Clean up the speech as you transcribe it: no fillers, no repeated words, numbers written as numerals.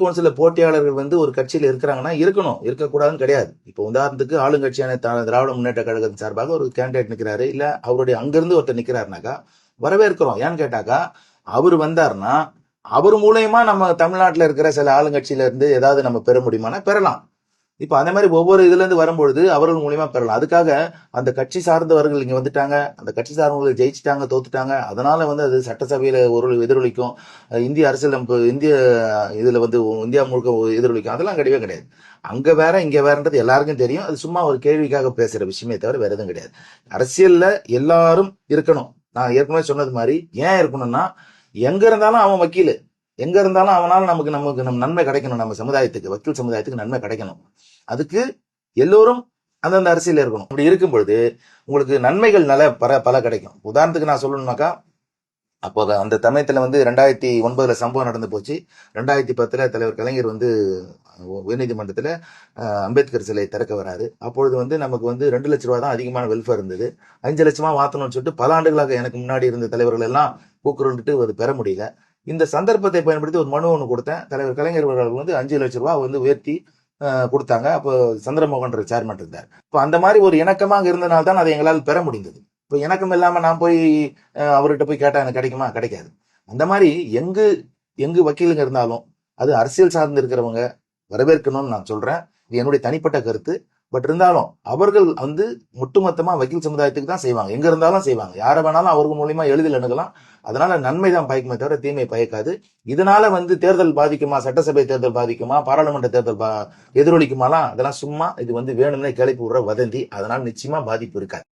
ஒரு சில போட்டியாளர்கள் வந்து ஒரு கட்சியில இருக்கிறாங்கன்னா இருக்கணும், இருக்கக்கூடாதுன்னு கிடையாது. இப்போ உதாரணத்துக்கு ஆளுங்கட்சியான திராவிட முன்னேற்ற கழகத்தின் சார்பாக ஒரு கேண்டிடேட் நிற்கிறாரு, இல்ல அவருடைய அங்கிருந்து ஒருத்தர் நிற்கிறாருனாக்கா வரவேற்கிறோம். ஏன்னு கேட்டாக்கா அவர் வந்தாருன்னா அவர் மூலயமா நம்ம தமிழ்நாட்டில் இருக்கிற சில ஆளுங்கட்சியில இருந்து ஏதாவது நம்ம பெற முடியுமானா பெறலாம். இப்ப அந்த மாதிரி ஒவ்வொரு இதுல இருந்து வரும்பொழுது அவர்கள் மூலியமா பெறலாம். அதுக்காக அந்த கட்சி சார்ந்தவர்கள் இங்க வந்துட்டாங்க, அந்த கட்சி சார்ந்தவர்கள் ஜெயிச்சுட்டாங்க, தோத்துட்டாங்க, அதனால வந்து அது சட்டசபையில ஒரு எதிரொலிக்கும், இந்திய அரசியலமைப்பு இந்திய இதுல வந்து இந்தியா முழுக்க எதிரொலிக்கும், அதெல்லாம் கிடையவே கிடையாது. அங்க வேற இங்க வேறன்றது எல்லாருக்கும் தெரியும். அது சும்மா ஒரு கேள்விக்காக பேசுற விஷயமே தவிர வேற எதுவும் கிடையாது. அரசியல்ல எல்லாரும் இருக்கணும். நான் ஏற்கனவே சொன்னது மாதிரி ஏன் இருக்கணும்னா எங்க இருந்தாலும் அவன் வக்கீல், எங்க இருந்தாலும் அவனால நமக்கு நமக்கு நம்ம நன்மை கிடைக்கணும், நம்ம சமுதாயத்துக்கு வக்கீல் சமுதாயத்துக்கு நன்மை கிடைக்கணும். அதுக்கு எல்லோரும் அந்தந்த அரசியல் இருக்கணும். அப்படி இருக்கும் பொழுது உங்களுக்கு நன்மைகள் பல கிடைக்கும். உதாரணத்துக்கு நான் சொல்லணும்னாக்கா அப்போ அந்த சமயத்துல வந்து 2009 சம்பவம் நடந்து போச்சு. 2010 தலைவர் கலைஞர் வந்து உயர்நீதிமன்றத்துல அம்பேத்கர் சிலை திறக்க வராரு. அப்பொழுது வந்து நமக்கு வந்து 2 லட்ச ரூபாய் தான் அதிகமான வெல்ஃபேர் இருந்தது. 5 லட்சமா மாத்தணும்னு சொல்லிட்டு பல ஆண்டுகளாக எனக்கு முன்னாடி இருந்த தலைவர்கள் எல்லாம் கூக்குரலிட்டு அது பெற முடியல. இந்த சந்தர்ப்பத்தை பயன்படுத்தி ஒரு மனு ஒன்று கொடுத்தேன். தலைவர் கலைஞர் அவர்கள் வந்து 5 லட்ச ரூபாய் வந்து உயர்த்தி கொடுத்தாங்க. அப்போ சந்திரமோகன் சேர்மன் இருந்தார். இப்போ அந்த மாதிரி ஒரு இணக்கமாக இருந்தனால தான் அதை எங்களால் பெற முடிந்தது. இப்போ இணக்கம் இல்லாம நான் போய் அவர்கிட்ட போய் கேட்டா எனக்கு கிடைக்குமா? கிடைக்காது. அந்த மாதிரி எங்கு எங்கு வக்கீலுங்க இருந்தாலும் அது அரசியல் சார்ந்து இருக்கிறவங்க வரவேற்கணும்னு நான் சொல்றேன். இது என்னுடைய தனிப்பட்ட கருத்து. பட் இருந்தாலும் அவர்கள் வந்து ஒட்டுமொத்தமா வக்கீல் சமுதாயத்துக்கு தான் செய்வாங்க, எங்க இருந்தாலும் செய்வாங்க. யாரை வேணாலும் அவர்கள் மூலியமா எளிதில் அணுகலாம். அதனால நன்மை தான் பயக்குமே தவிர தீமை பயக்காது. இதனால வந்து தேர்தல் பாதிக்குமா, சட்டசபை தேர்தல் பாதிக்குமா, பாராளுமன்ற தேர்தல் எதிரொலிக்குமாலாம் அதெல்லாம் சும்மா, இது வந்து வேணும்னே கிளப்பி விடுற வதந்தி. அதனால நிச்சயமா பாதிப்பு இருக்காது.